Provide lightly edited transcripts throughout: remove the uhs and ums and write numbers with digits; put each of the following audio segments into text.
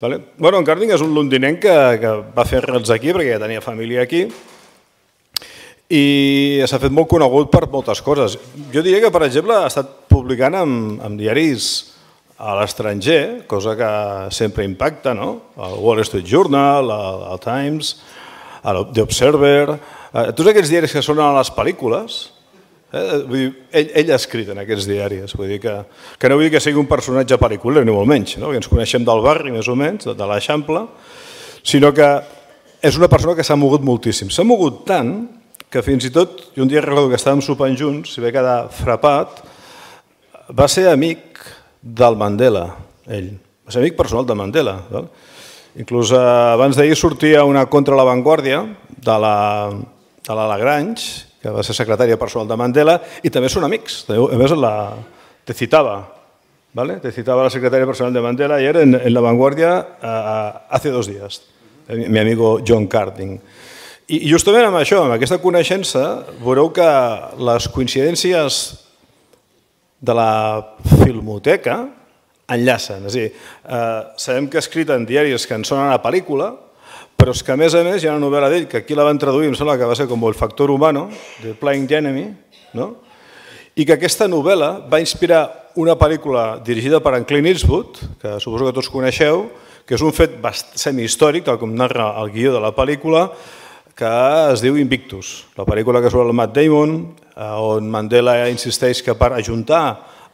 Bueno, en Carding és un londinenc que va fer arrels aquí perquè ja tenia família aquí i s'ha fet molt conegut per moltes coses. Jo diria que, per exemple, ha estat publicant en diaris a l'estranger, cosa que sempre impacta, no? El Wall Street Journal, el Times, The Observer, tots aquests diaris que sonen a les pel·lícules. Ell ha escrit en aquests diaris, vull dir que no vull dir que sigui un personatge pel·lículer, ni molt menys, que ens coneixem del barri, més o menys, de l'Eixample, sinó que és una persona que s'ha mogut moltíssim. S'ha mogut tant que fins i tot, jo un dia recordo que estàvem sopant junts, i vaig quedar frapat, va ser amic del Mandela, ell. Va ser amic personal del Mandela. Inclús abans d'ahir sortia una contra l'avantguàrdia de la Lagrange, que va ser secretària personal de Mandela, i també són amics. A més, te citava la secretària personal de Mandela ayer en La Vanguardia hace 2 días, mi amigo John Carding. I justament amb això, amb aquesta coneixença, veureu que les coincidències de la filmoteca enllacen. És a dir, sabem que ha escrit en diaris que en sonen a pel·lícula, però és que, a més, hi ha una novel·la d'ell, que aquí la van traduir, em sembla que va ser com El factor humano, de Playing the Enemy, i que aquesta novel·la va inspirar una pel·lícula dirigida per en Clint Eastwood, que suposo que tots coneixeu, que és un fet semihistòric, tal com narra el guió de la pel·lícula, que es diu Invictus, la pel·lícula que surt el Matt Damon, on Mandela insisteix que per ajuntar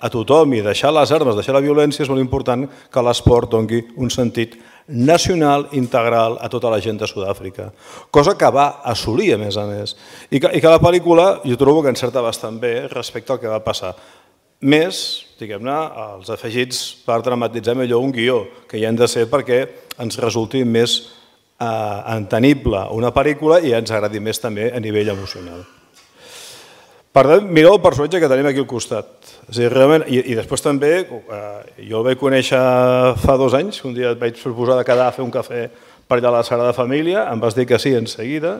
a tothom i deixar les armes, deixar la violència, és molt important que l'esport doni un sentit nacional, integral a tota la gent de Sud-àfrica. Cosa que va assolir, a més. I que la pel·lícula, jo trobo que encerta bastant bé respecte al que va passar. Més, diguem-ne, els afegits per dramatitzar millor un guió, que hi han de ser perquè ens resulti més entenible una pel·lícula i ens agradi més també a nivell emocional. Per tant, mireu el personatge que tenim aquí al costat. I després també, jo el vaig conèixer fa 2 anys, un dia et vaig proposar de quedar a fer un cafè per allà a la Sagrada Família, em vas dir que sí en seguida,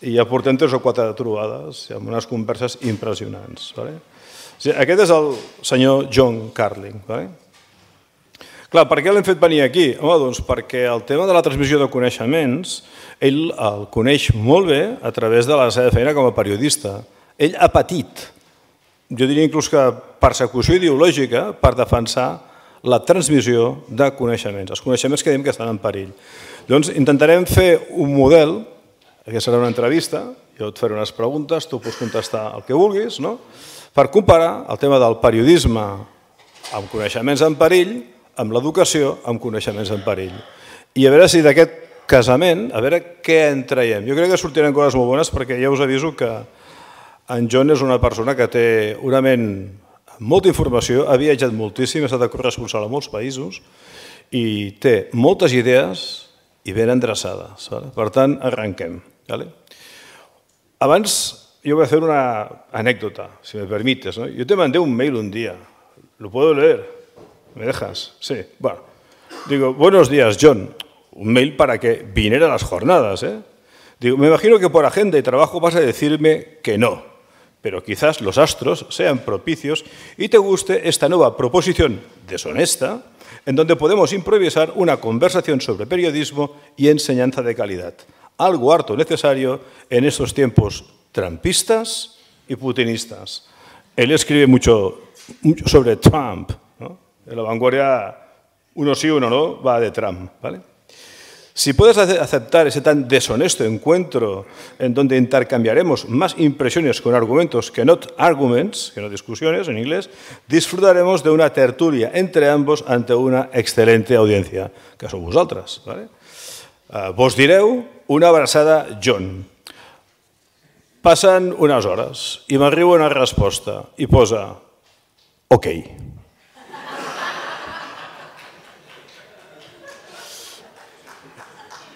i ja portem 3 o 4 trobades, amb unes converses impressionants. Aquest és el senyor John Carling. Clar, per què l'hem fet venir aquí? Home, doncs perquè el tema de la transmissió de coneixements, ell el coneix molt bé a través de la seva feina com a periodista. Ell ha patit, jo diria inclús que persecució ideològica per defensar la transmissió de coneixements, els coneixements que diem que estan en perill. Llavors intentarem fer un model, que serà una entrevista, jo et faré unes preguntes, tu pots contestar el que vulguis, per comparar el tema del periodisme amb coneixements en perill, amb l'educació amb coneixements en perill. I a veure si d'aquest casament, a veure què en traiem. Jo crec que sortiran coses molt bones perquè ja us aviso que en John és una persona que té una ment amb molta informació, ha viatjat moltíssim, ha estat corresponsal a molts països i té moltes idees i ben endreçades. Per tant, arrenquem. Abans, yo voy a hacer una anécdota, si me permites. Yo te mandé un mail un día, ¿lo puedo leer? ¿Me dejas? Sí. Bueno, digo, buenos días, John. Un mail para que viniera a las jornadas. Digo, me imagino que por agenda y trabajo vas a decirme que no, pero quizás los astros sean propicios y te guste esta nueva proposición deshonesta en donde podemos improvisar una conversación sobre periodismo y enseñanza de calidad. Algo harto necesario en estos tiempos trumpistas y putinistas. Él escribe mucho sobre Trump. En La Vanguardia, uno sí, uno no, va de Trump. Si puedes aceptar ese tan deshonesto encuentro en donde intercambiaremos más impresiones con argumentos que not arguments, que no discusiones en inglés, disfrutaremos de una tertulia entre ambos ante una excelente audiencia, que sou vosaltres. Vos direu una abraçada, John. Passen unes hores i m'arriba una resposta i posa OK.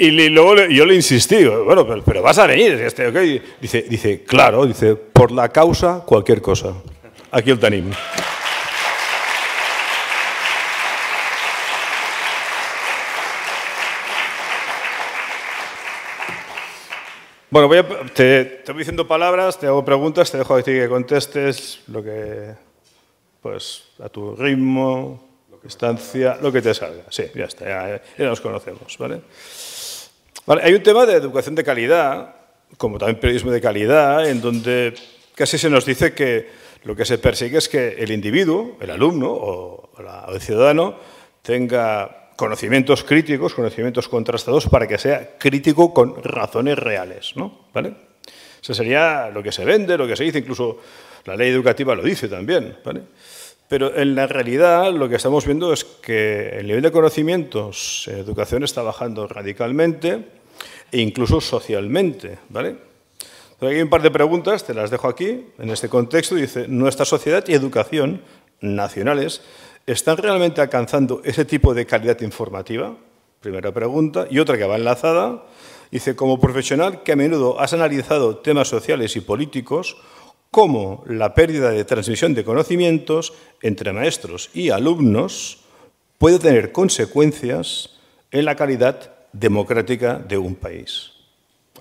Y luego yo le insistí, bueno, pero vas a venir. Okay. Dice, claro, dice, por la causa, cualquier cosa. Aquí el tenim. Bueno, te voy diciendo palabras, te hago preguntas, te dejo decir que contestes lo que, pues, a tu ritmo. Lo Estancia, lo que te salga. Sí, ya está, ya nos conocemos, ¿vale? Vale, hay un tema de educación de calidad, como también periodismo de calidad, en donde casi se nos dice que lo que se persigue es que el individuo, el alumno o el ciudadano tenga conocimientos críticos, conocimientos contrastados para que sea crítico con razones reales, ¿no? ¿Vale? Eso sería lo que se vende, lo que se dice, incluso la ley educativa lo dice también, ¿vale? Pero en la realidad lo que estamos viendo es que el nivel de conocimientos en educación está bajando radicalmente e incluso socialmente, ¿vale? Entonces, hay un par de preguntas, te las dejo aquí, en este contexto. Dice, ¿nuestra sociedad y educación nacionales están realmente alcanzando ese tipo de calidad informativa? Primera pregunta. Y otra que va enlazada, dice, como profesional que a menudo has analizado temas sociales y políticos, cómo la pérdida de transmisión de conocimientos entre maestros y alumnos puede tener consecuencias en la calidad democrática de un país.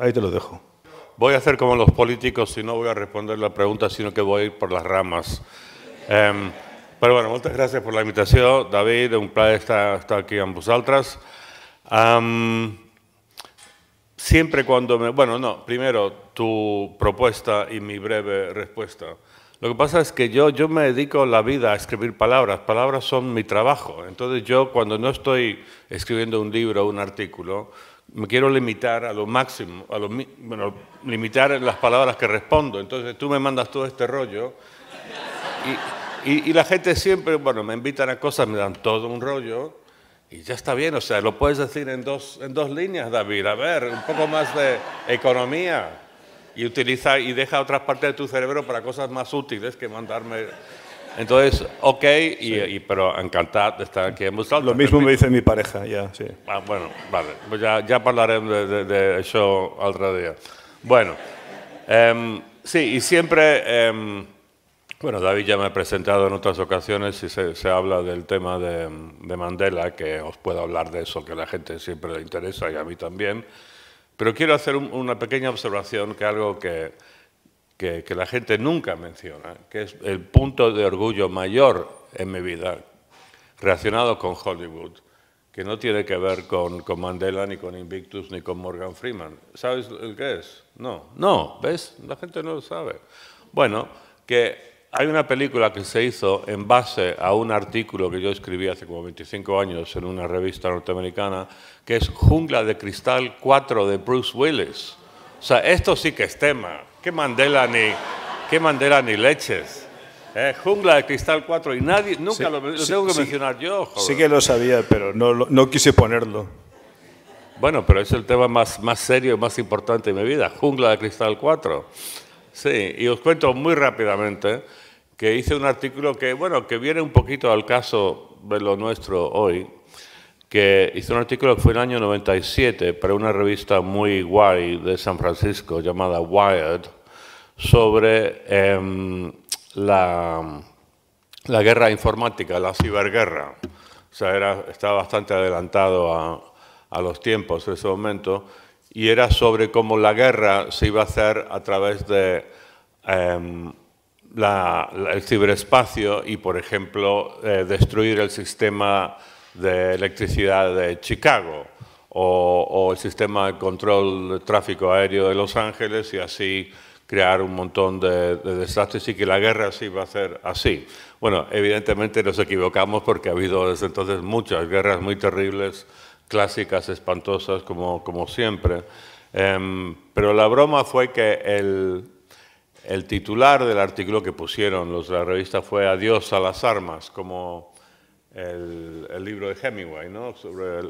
Ahí te lo dejo. Voy a hacer como los políticos y no voy a responder la pregunta, sino que voy a ir por las ramas. Però bueno, moltes gràcies per la invitació, David, un plaer estar aquí amb vosaltres. Siempre cuando bueno, no, primero tu propuesta y mi breve respuesta. Lo que pasa es que yo me dedico la vida a escribir palabras. Palabras son mi trabajo. Entonces yo cuando no estoy escribiendo un libro o un artículo, me quiero limitar a lo máximo, bueno, limitar en las palabras que respondo. Entonces tú me mandas todo este rollo y la gente siempre, bueno, me invitan a cosas, me dan todo un rollo. Y ya está bien, o sea, lo puedes decir en dos líneas, David. A ver, un poco más de economía y utiliza y deja otras partes de tu cerebro para cosas más útiles que mandarme. Entonces, ok, sí. Pero encantado de estar aquí en vosaltres. Lo mismo me dice mi pareja, ya, sí. Ah, bueno, vale, pues ya hablaremos de eso otro día. Bueno, sí, y siempre... Bueno, David ya me ha presentado en otras ocasiones y se habla del tema de Mandela, que os puedo hablar de eso, que a la gente siempre le interesa y a mí también. Pero quiero hacer una pequeña observación, que algo que la gente nunca menciona, que es el punto de orgullo mayor en mi vida relacionado con Hollywood, que no tiene que ver con Mandela, ni con Invictus, ni con Morgan Freeman. ¿Sabes el qué es? No, ¿ves? La gente no lo sabe. Bueno, que... Hay una película que se hizo en base a un artículo que yo escribí hace como 25 años en una revista norteamericana, que es Jungla de Cristal 4 de Bruce Willis. O sea, esto sí que es tema. ¿Qué Mandela ni leches? Jungla de Cristal 4 y nadie, nunca sí, lo tengo que mencionar yo. Joder. Sí que lo sabía, pero no quise ponerlo. Bueno, pero es el tema más serio y más importante de mi vida, Jungla de Cristal 4. Sí, y os cuento muy rápidamente que hice un artículo que, bueno, que viene un poquito al caso de lo nuestro hoy, que hice un artículo que fue en el año 97 para una revista muy guay de San Francisco llamada Wired sobre la guerra informática, la ciberguerra. O sea, estaba bastante adelantado a los tiempos en ese momento. Y era sobre cómo la guerra se iba a hacer a través de el ciberespacio y, por ejemplo, destruir el sistema de electricidad de Chicago o el sistema de control de tráfico aéreo de Los Ángeles y así crear un montón de desastres y que la guerra se iba a hacer así. Bueno, evidentemente nos equivocamos porque ha habido desde entonces muchas guerras muy terribles, clásicas, espantosas, como siempre. Pero la broma fue que el titular del artículo que pusieron los de la revista fue Adiós a las armas, como el libro de Hemingway, ¿no? Sobre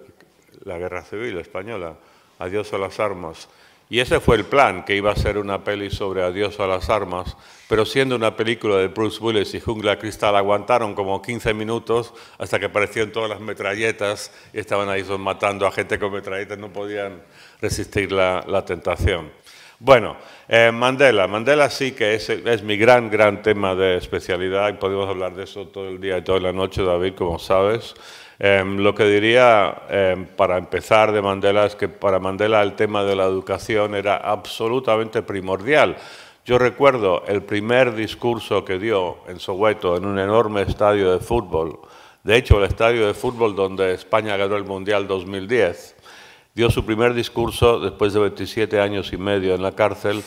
la guerra civil española, Adiós a las armas. Y ese fue el plan, que iba a ser una peli sobre Adiós a las armas, pero siendo una película de Bruce Willis y Jungla de Cristal, aguantaron como 15 minutos hasta que aparecieron todas las metralletas y estaban ahí matando a gente con metralletas, no podían resistir la tentación. Bueno, Mandela sí que es mi gran tema de especialidad y podemos hablar de eso todo el día y toda la noche, David, como sabes. Lo que diría para empezar de Mandela es que para Mandela el tema de la educación era absolutamente primordial. Yo recuerdo el primer discurso que dio en Soweto, en un enorme estadio de fútbol, De hecho, el estadio de fútbol donde España ganó el Mundial 2010 dio su primer discurso después de 27 años y medio en la cárcel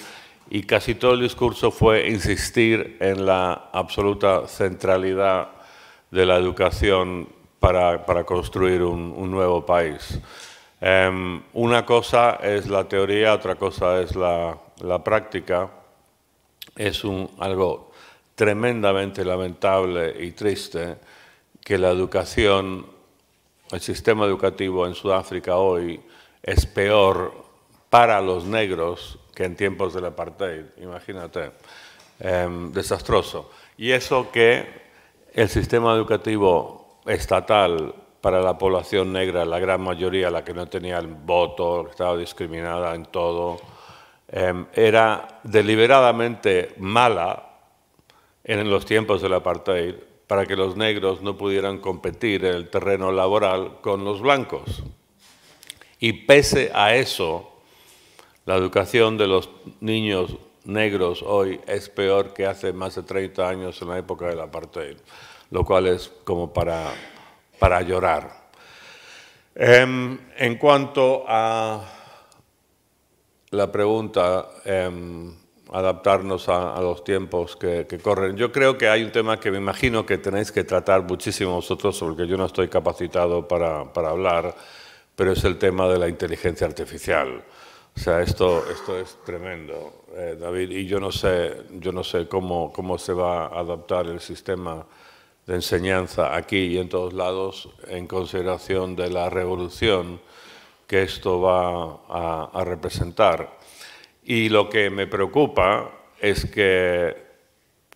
y casi todo el discurso fue insistir en la absoluta centralidad de la educación para construir un nuevo país. Una cosa es la teoría, otra cosa es la práctica. Es algo tremendamente lamentable y triste que la educación, el sistema educativo en Sudáfrica hoy es peor para los negros que en tiempos del apartheid, imagínate, desastroso. Y eso que el sistema educativo estatal para la población negra, la gran mayoría, la que no tenía el voto, estaba discriminada en todo, era deliberadamente mala en los tiempos del apartheid para que los negros no pudieran competir en el terreno laboral con los blancos. Y pese a eso, la educación de los niños negros hoy es peor que hace más de 30 años en la época del apartheid, lo cual es como para llorar. En cuanto a la pregunta, adaptarnos a los tiempos que corren, yo creo que hay un tema que me imagino que tenéis que tratar muchísimo vosotros, porque yo no estoy capacitado para hablar, pero es el tema de la inteligencia artificial. O sea, esto es tremendo, David, y yo no sé cómo se va a adaptar el sistema de enseñanza aquí y en todos lados en consideración de la revolución que esto va a representar. Y lo que me preocupa es que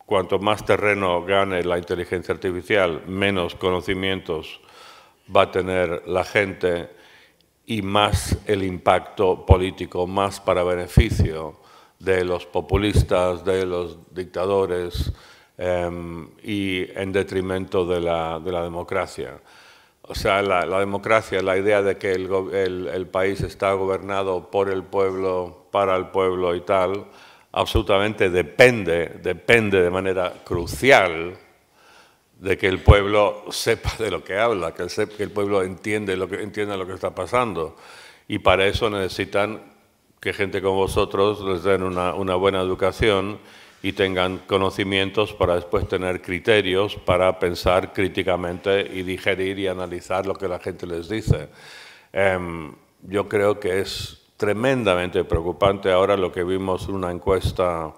cuanto más terreno gane la inteligencia artificial, menos conocimientos va a tener la gente y más el impacto político, más para beneficio de los populistas, de los dictadores y en detrimento de la democracia. O sea, la democracia, la idea de que el país está gobernado por el pueblo, para el pueblo y tal, absolutamente depende de manera crucial de que el pueblo sepa de lo que habla, que el pueblo entienda lo que está pasando. Y para eso necesitan que gente como vosotros les den una buena educación y tengan conocimientos para después tener criterios para pensar críticamente y digerir y analizar lo que la gente les dice. Yo creo que es tremendamente preocupante ahora lo que vimos en una encuesta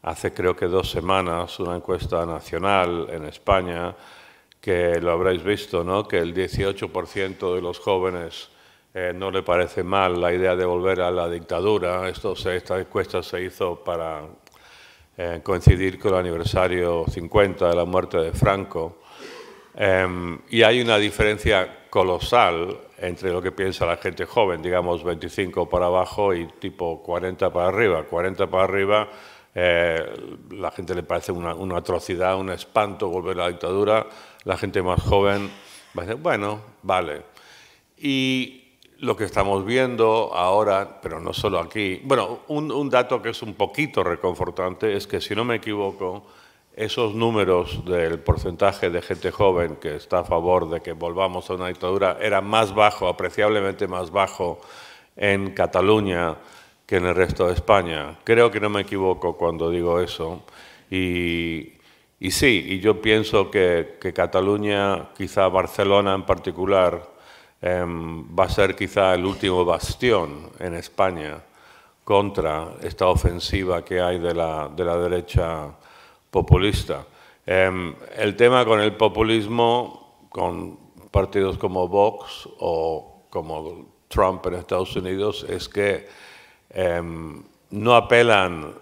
hace creo que 2 semanas, una encuesta nacional en España, que lo habréis visto, ¿no? Que el 18% de los jóvenes no le parece mal la idea de volver a la dictadura. Esta encuesta se hizo para coincidir con el aniversario 50 de la muerte de Franco. Y hay una diferencia colosal entre lo que piensa la gente joven, digamos 25 para abajo y tipo 40 para arriba. 40 para arriba, la gente le parece una atrocidad, un espanto volver a la dictadura. La gente más joven va a decir, bueno, vale. Y lo que estamos viendo ahora, pero no solo aquí, bueno, un dato que es un poquito reconfortante es que, si no me equivoco, esos números del porcentaje de gente joven que está a favor de que volvamos a una dictadura era más bajo, apreciablemente más bajo en Cataluña que en el resto de España. Creo que no me equivoco cuando digo eso. Y sí, y yo pienso que Cataluña, quizá Barcelona en particular, va a ser quizá el último bastión en España contra esta ofensiva que hay de la derecha populista. El tema con el populismo, con partidos como Vox o como Trump en Estados Unidos, es que no apelan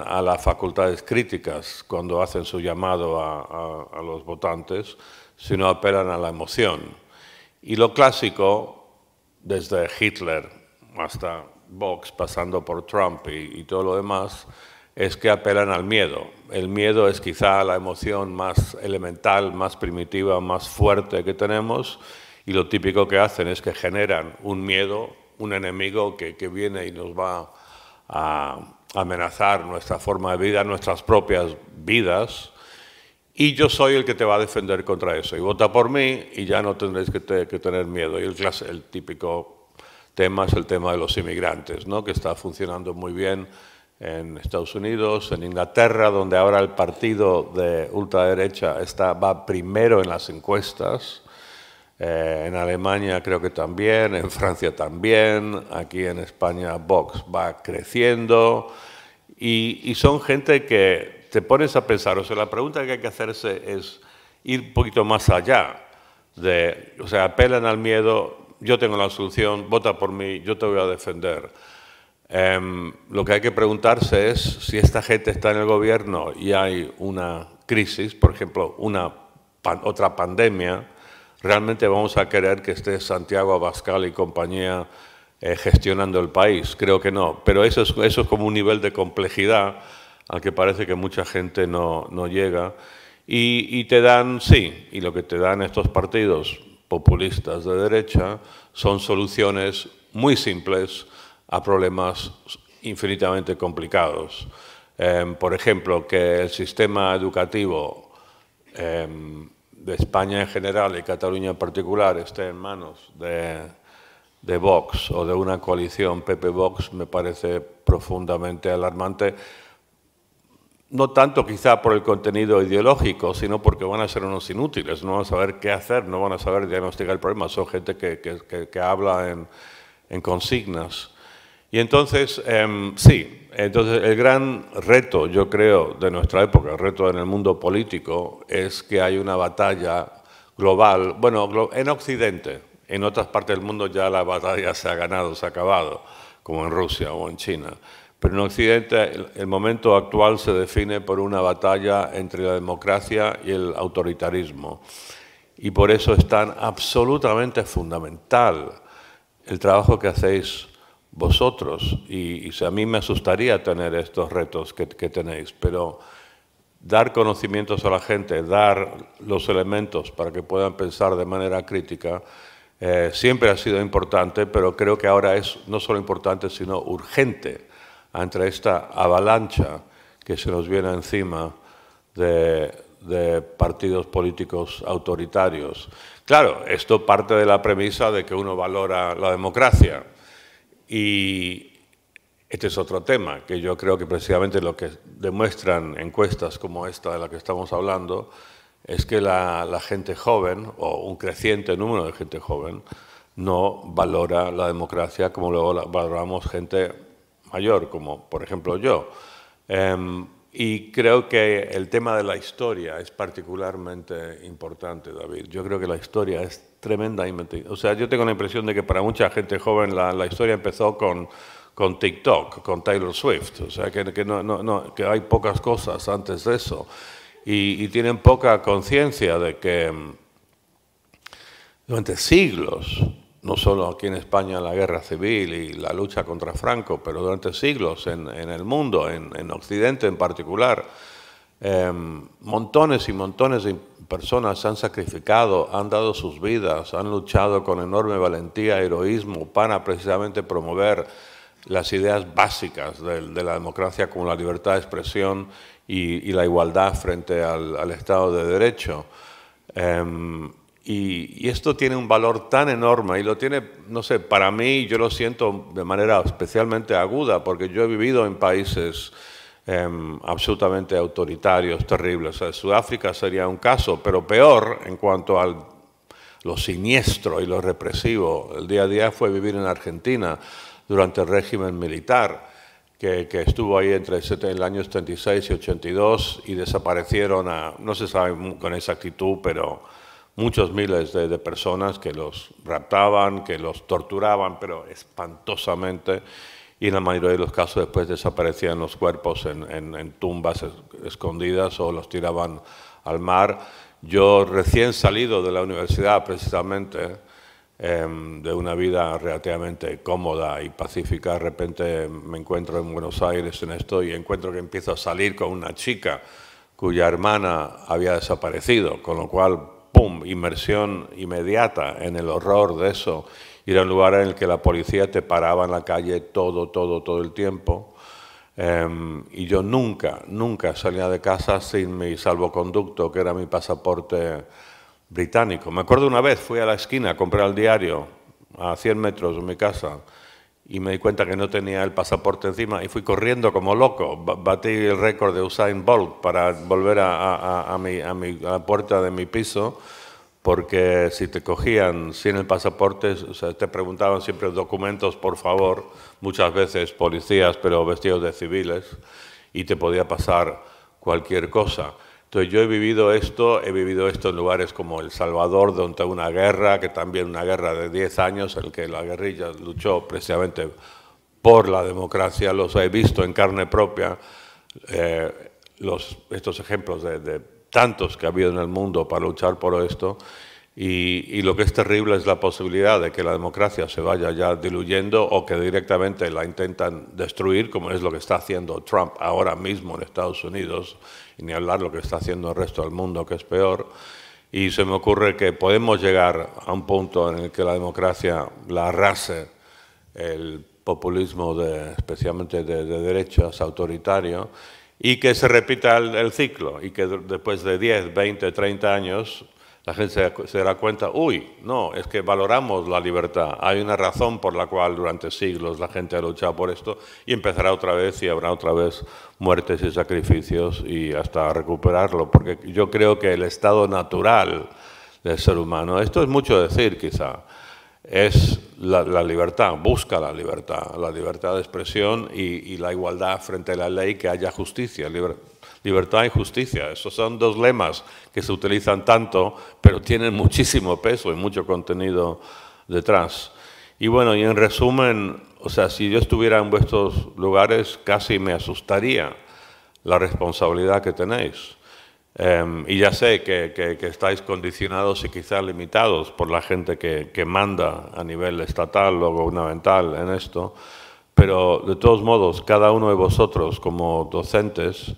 a las facultades críticas cuando hacen su llamado a los votantes, sino apelan a la emoción. Y lo clásico, desde Hitler hasta Vox, pasando por Trump y todo lo demás, es que apelan al miedo. El miedo es quizá la emoción más elemental, más primitiva, más fuerte que tenemos, y lo típico que hacen es que generan un miedo, un enemigo que viene y nos va a amenazar nuestra forma de vida, nuestras propias vidas, y yo soy el que te va a defender contra eso. Y vota por mí y ya no tendréis que tener miedo. Y el típico tema es el tema de los inmigrantes, ¿no? Que está funcionando muy bien en Estados Unidos, en Inglaterra, donde ahora el partido de ultraderecha va primero en las encuestas. En Alemania creo que también, en Francia también, aquí en España Vox va creciendo y son gente que te pones a pensar, o sea, la pregunta que hay que hacerse es ir un poquito más allá o sea, apelan al miedo, yo tengo la solución, vota por mí, yo te voy a defender. Lo que hay que preguntarse es si esta gente está en el gobierno y hay una crisis, por ejemplo, otra pandemia, ¿realmente vamos a querer que esté Santiago Abascal y compañía gestionando el país? Creo que no, pero eso es como un nivel de complejidad al que parece que mucha gente no llega. Y te dan, sí, y lo que te dan estos partidos populistas de derecha son soluciones muy simples a problemas infinitamente complicados. Por ejemplo, que el sistema educativo de España en general y Cataluña en particular esté en manos de Vox o de una coalición PP-Vox me parece profundamente alarmante. No tanto quizá por el contenido ideológico, sino porque van a ser unos inútiles, no van a saber qué hacer, no van a saber diagnosticar el problema, son gente que habla en consignas. Y entonces, sí, entonces el gran reto, yo creo, de nuestra época, el reto en el mundo político, es que hay una batalla global, bueno, en Occidente, en otras partes del mundo ya la batalla se ha ganado, se ha acabado, como en Rusia o en China. Pero en Occidente el momento actual se define por una batalla entre la democracia y el autoritarismo. Y por eso es tan absolutamente fundamental el trabajo que hacéis vosotros. Y a mí me asustaría tener estos retos que tenéis, pero dar conocimientos a la gente, dar los elementos para que puedan pensar de manera crítica, siempre ha sido importante, pero creo que ahora es no solo importante, sino urgente ante esta avalancha que se nos viene encima de partidos políticos autoritarios. Claro, esto parte de la premisa de que uno valora la democracia y este es otro tema, que yo creo que precisamente lo que demuestran encuestas como esta de la que estamos hablando es que la gente joven, o un creciente número de gente joven, no valora la democracia como luego valoramos gente mayor, como por ejemplo yo. Y creo que el tema de la historia es particularmente importante, David. Yo creo que la historia es tremendamente... O sea, yo tengo la impresión de que para mucha gente joven la historia empezó con TikTok, con Taylor Swift. O sea, que hay pocas cosas antes de eso. Y tienen poca conciencia de que durante siglos, no solo aquí en España la guerra civil y la lucha contra Franco, pero durante siglos en el mundo, en Occidente en particular, montones y montones de personas se han sacrificado, han dado sus vidas, han luchado con enorme valentía y heroísmo para precisamente promover las ideas básicas de la democracia como la libertad de expresión y la igualdad frente al Estado de Derecho. Y esto tiene un valor tan enorme y lo tiene, no sé, para mí yo lo siento de manera especialmente aguda porque yo he vivido en países absolutamente autoritarios, terribles. O sea, Sudáfrica sería un caso, pero peor en cuanto a lo siniestro y lo represivo. El día a día fue vivir en Argentina durante el régimen militar, que estuvo ahí entre el año 76 y 82 y desaparecieron no se sabe con exactitud, pero muchos miles de personas que los raptaban, que los torturaban, pero espantosamente, y en la mayoría de los casos después desaparecían los cuerpos en tumbas escondidas o los tiraban al mar. Yo recién salido de la universidad precisamente, de una vida relativamente cómoda y pacífica, de repente me encuentro en Buenos Aires en esto y encuentro que empiezo a salir con una chica cuya hermana había desaparecido, con lo cual ¡pum!, inmersión inmediata en el horror de eso. Ir a un lugar en el que la policía te paraba en la calle todo el tiempo. Y yo nunca salía de casa sin mi salvoconducto, que era mi pasaporte británico. Me acuerdo una vez, fui a la esquina a comprar el diario a 100 metros de mi casa y me di cuenta que no tenía el pasaporte encima y fui corriendo como loco. Batí el récord de Usain Bolt para volver a la puerta de mi piso, porque si te cogían sin el pasaporte, o sea, te preguntaban siempre documentos, por favor, muchas veces policías, pero vestidos de civiles, y te podía pasar cualquier cosa. Entonces yo he vivido esto en lugares como El Salvador, donde hay una guerra, que también una guerra de 10 años, en la que la guerrilla luchó precisamente por la democracia. Los he visto en carne propia, estos ejemplos de tantos que ha habido en el mundo para luchar por esto, y lo que es terrible es la posibilidad de que la democracia se vaya ya diluyendo o que directamente la intentan destruir, como es lo que está haciendo Trump ahora mismo en Estados Unidos, y ni hablar lo que está haciendo el resto del mundo, que es peor. Y se me ocurre que podemos llegar a un punto en el que la democracia la arrase el populismo, especialmente de derechas, autoritario, y que se repita el ciclo, y que después de 10, 20, 30 años la gente se dará cuenta, uy, no, es que valoramos la libertad, hay una razón por la cual durante siglos la gente ha luchado por esto, y empezará otra vez y habrá otra vez muertes y sacrificios y hasta recuperarlo, porque yo creo que el estado natural del ser humano, esto es mucho decir quizá, es la libertad, busca la libertad de expresión y la igualdad frente a la ley, que haya justicia, libertad y justicia. Esos son dos lemas que se utilizan tanto, pero tienen muchísimo peso y mucho contenido detrás. Y bueno, y en resumen, o sea, si yo estuviera en vuestros lugares, casi me asustaría la responsabilidad que tenéis. Y ya sé que estáis condicionados y quizás limitados por la gente que manda a nivel estatal o gubernamental en esto, pero de todos modos, cada uno de vosotros como docentes,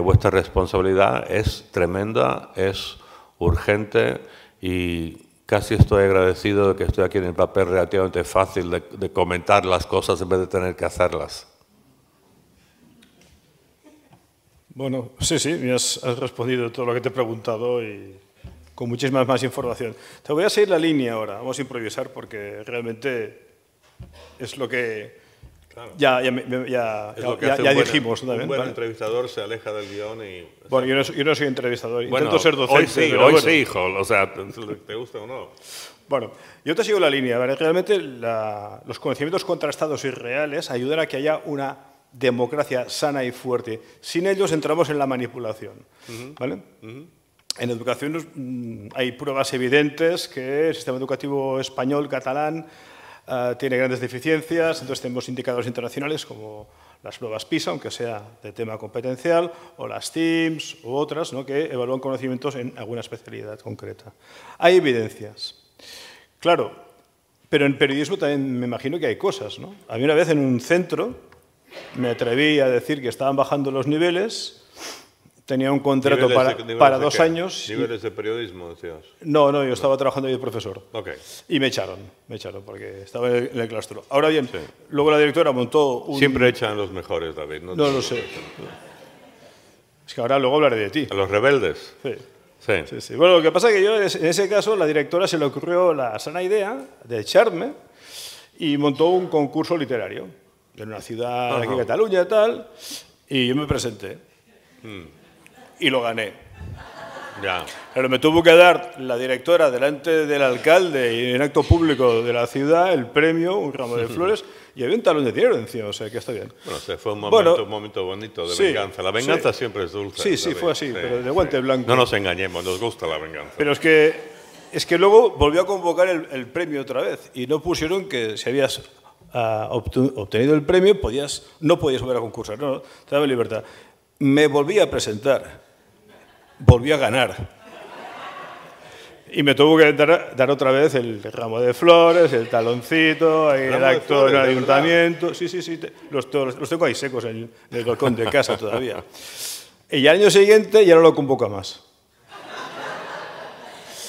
vuestra responsabilidad es tremenda, es urgente, y casi estoy agradecido de que estoy aquí en el papel relativamente fácil de comentar las cosas en vez de tener que hacerlas. Bueno, sí, has respondido todo lo que te he preguntado y con muchísima más información. Te voy a seguir la línea ahora, vamos a improvisar porque realmente es lo que claro. ya dijimos. Un buen entrevistador se aleja del guión y... Bueno, yo no soy entrevistador, bueno, intento ser docente. Hoy sí, hijo, o sea, ¿te gusta o no? Bueno, yo te sigo la línea, ¿vale? Realmente los conocimientos contrastados y reales ayudan a que haya una democracia sana y fuerte. Sin ellos entramos en la manipulación, ¿vale? En educación hay pruebas evidentes que el sistema educativo español, catalán, tiene grandes deficiencias. Entonces tenemos indicadores internacionales como las pruebas PISA, aunque sea de tema competencial, o las TIMSS u otras, ¿no?, que evalúan conocimientos en alguna especialidad concreta. Hay evidencias. Claro, pero en periodismo también me imagino que hay cosas, ¿no? A mí una vez en un centro me atreví a decir que estaban bajando los niveles, tenía un contrato para 2 años. ¿Niveles de periodismo, decías? No, yo estaba trabajando ahí de profesor. Okay. Y me echaron porque estaba en el claustro. Ahora bien, sí. Luego la directora montó un... Siempre echan los mejores, David. No lo sé. Es que ahora luego hablaré de ti. ¿A los rebeldes? Sí. Bueno, lo que pasa es que yo, en ese caso, la directora se le ocurrió la sana idea de echarme y montó un concurso literario en una ciudad aquí en Cataluña y tal, y yo me presenté y lo gané. Ya. Pero me tuvo que dar la directora delante del alcalde y en acto público de la ciudad el premio, un ramo de flores, y había un talón de dinero encima, o sea que está bien. Bueno, fue un momento bonito de venganza. La venganza siempre es dulce. Sí, fue así, pero de guante blanco. No nos engañemos, nos gusta la venganza. Pero es que luego volvió a convocar el premio otra vez y no pusieron que si habías obtenido el premio no podías volver a concursar, no, te daba libertad. Me volví a presentar, volví a ganar y me tuvo que dar otra vez el ramo de flores, el taloncito, el acto en el ayuntamiento. Sí, los tengo ahí secos en el balcón de casa todavía. Y al año siguiente ya no lo convoca más.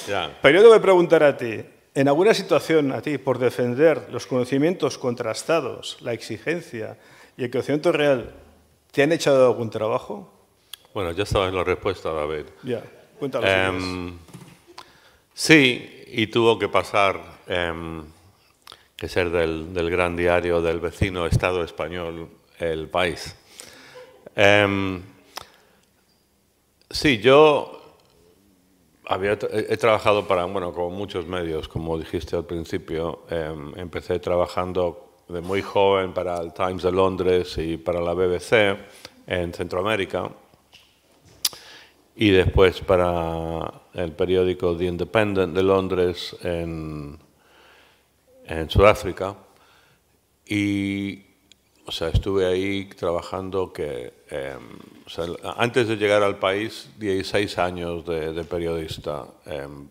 Ya. Pero yo te voy a preguntar a ti, en alguna situación a ti, por defender los conocimientos contrastados, la exigencia y el conocimiento real, ¿Te han echado algún trabajo? Bueno, ya sabes la respuesta, David. Ya, cuéntalo. Si quieres. Sí, y tuvo que pasar, que ser del gran diario del vecino Estado español, El País. Sí, yo he trabajado para, bueno, como muchos medios, como dijiste al principio. Empecé trabajando de muy joven para el Times de Londres y para la BBC en Centroamérica, y después para el periódico The Independent de Londres en Sudáfrica. Y, o sea, estuve ahí trabajando o sea, antes de llegar al país, 16 años de periodista,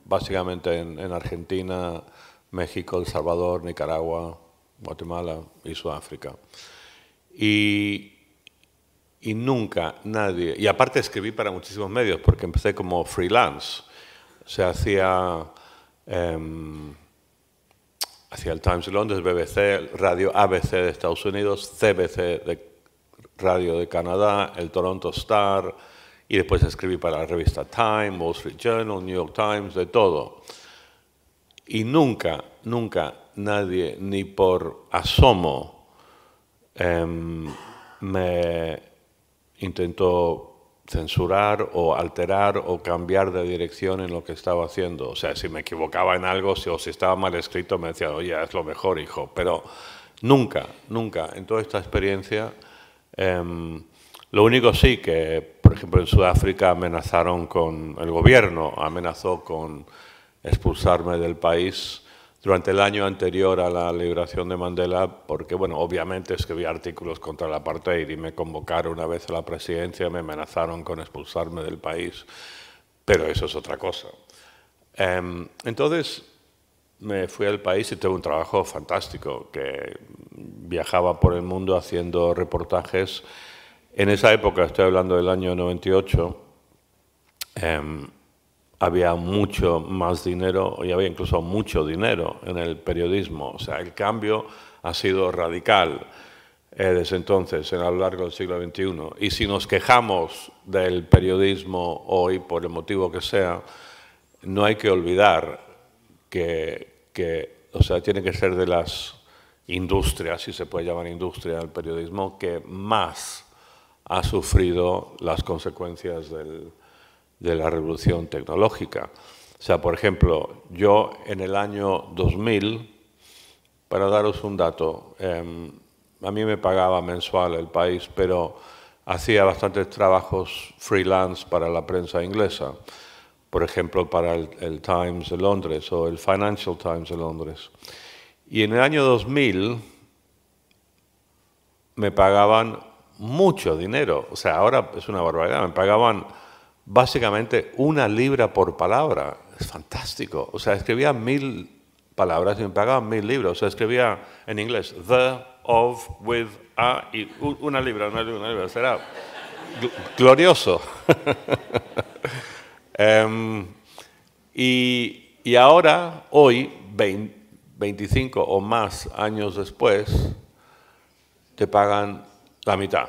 básicamente en Argentina, México, El Salvador, Nicaragua, Guatemala y Sudáfrica. Y nunca nadie, y aparte escribí para muchísimos medios, porque empecé como freelance. O sea, hacía el Times de Londres, BBC, Radio ABC de Estados Unidos, CBC de Radio de Canadá, el Toronto Star, y después escribí para la revista Time, Wall Street Journal, New York Times, de todo. Y nunca nadie, ni por asomo, me intentó censurar o alterar o cambiar de dirección en lo que estaba haciendo. O sea, si me equivocaba en algo o si estaba mal escrito, me decían, oye, es lo mejor, hijo. Pero nunca, en toda esta experiencia. Lo único sí que, por ejemplo, en Sudáfrica amenazaron el gobierno amenazó con expulsarme del país durante el año anterior a la liberación de Mandela, porque, bueno, obviamente escribí artículos contra el apartheid y me convocaron una vez a la presidencia, me amenazaron con expulsarme del país, pero eso es otra cosa. Entonces me fui al país y tuve un trabajo fantástico, que viajaba por el mundo haciendo reportajes. En esa época, estoy hablando del año 98, había mucho más dinero, y había incluso mucho dinero en el periodismo. O sea, el cambio ha sido radical desde entonces, a lo largo del siglo XXI. Y si nos quejamos del periodismo hoy, por el motivo que sea, no hay que olvidar o sea, tiene que ser de las industrias, si se puede llamar industria el periodismo, que más ha sufrido las consecuencias de la revolución tecnológica. O sea, por ejemplo, yo en el año 2000, para daros un dato, a mí me pagaba mensual El País, pero hacía bastantes trabajos freelance para la prensa inglesa. Por ejemplo, para el Times de Londres o el Financial Times de Londres. Y en el año 2000 me pagaban mucho dinero. O sea, ahora es una barbaridad. Me pagaban básicamente 1 libra por palabra. Es fantástico. O sea, escribía 1000 palabras y me pagaban 1000 libras. O sea, escribía en inglés the, of, with, a, y 1 libra, 1 libra, 1 libra. Será glorioso. Y ahora, hoy, 25 o más años después, te pagan la mitad.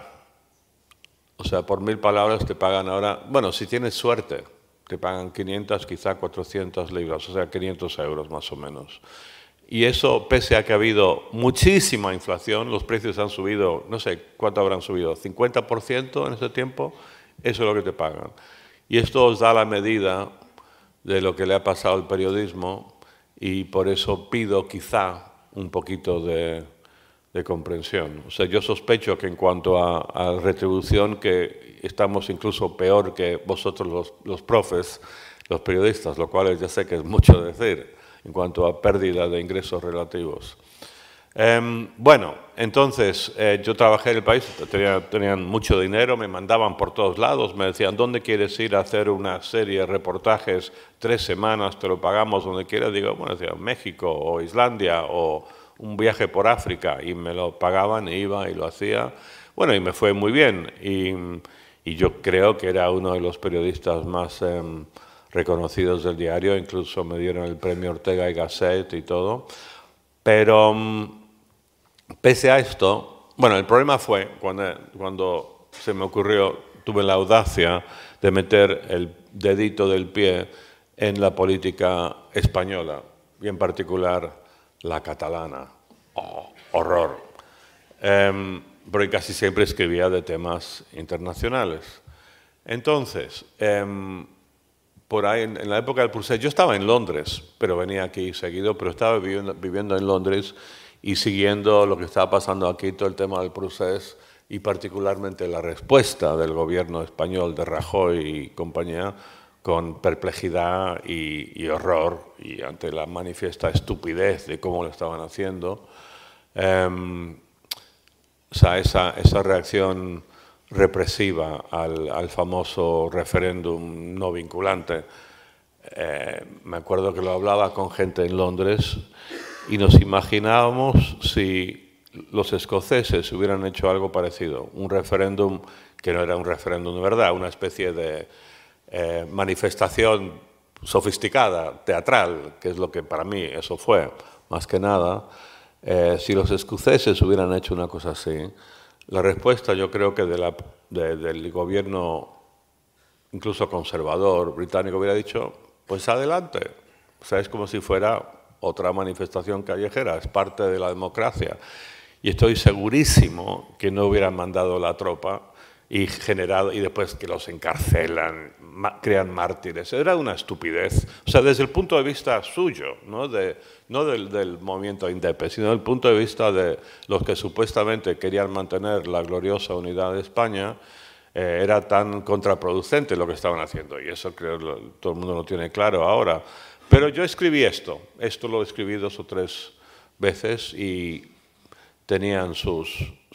O sea, por 1000 palabras te pagan ahora, bueno, si tienes suerte, te pagan 500, quizá 400 libras, o sea, 500 euros más o menos. Y eso, pese a que ha habido muchísima inflación, los precios han subido, no sé cuánto habrán subido, 50% en ese tiempo, eso es lo que te pagan. Y esto os da la medida de lo que le ha pasado al periodismo, y por eso pido quizá un poquito de comprensión. O sea, yo sospecho que en cuanto a retribución, que estamos incluso peor que vosotros los profes, los periodistas, lo cual ya sé que es mucho decir en cuanto a pérdida de ingresos relativos. Bueno, entonces yo trabajé en El País, tenían mucho dinero, me mandaban por todos lados, me decían, ¿dónde quieres ir a hacer una serie de reportajes? 3 semanas, te lo pagamos donde quieras. Digo, bueno, decía, México o Islandia o un viaje por África, y me lo pagaban, iba y lo hacía. Bueno, y me fue muy bien, y yo creo que era uno de los periodistas más reconocidos del diario, incluso me dieron el premio Ortega y Gasset y todo. Pero pese a esto, bueno, el problema fue cuando se me ocurrió, tuve la audacia de meter el dedito del pie en la política española y en particular la catalana. ¡Oh, horror! Porque casi siempre escribía de temas internacionales. Entonces, por ahí, en la época del procés, yo estaba en Londres, pero venía aquí seguido, pero estaba viviendo en Londres y siguiendo lo que estaba pasando aquí, todo el tema del procés y particularmente la respuesta del gobierno español de Rajoy y compañía con perplejidad y horror y ante la manifiesta estupidez de cómo lo estaban haciendo. O sea, esa reacción represiva al famoso referéndum no vinculante. Me acuerdo que lo hablaba con gente en Londres y nos imaginábamos si los escoceses hubieran hecho algo parecido, un referéndum que no era un referéndum de verdad, una especie de manifestación sofisticada, teatral, que es lo que para mí eso fue, más que nada. Si los escoceses hubieran hecho una cosa así, la respuesta yo creo que del gobierno, incluso conservador, británico, hubiera dicho, pues adelante. O sea, es como si fuera otra manifestación callejera, es parte de la democracia. Y estoy segurísimo que no hubieran mandado la tropa y después que los encarcelan, crean mártires. Era una estupidez. O sea, desde el punto de vista suyo, no del movimiento INDEP, sino del punto de vista de los que supuestamente querían mantener la gloriosa unidad de España, era tan contraproducente lo que estaban haciendo. Y eso creo que todo el mundo lo tiene claro ahora. Pero yo escribí esto lo escribí 2 o 3 veces y tenían sus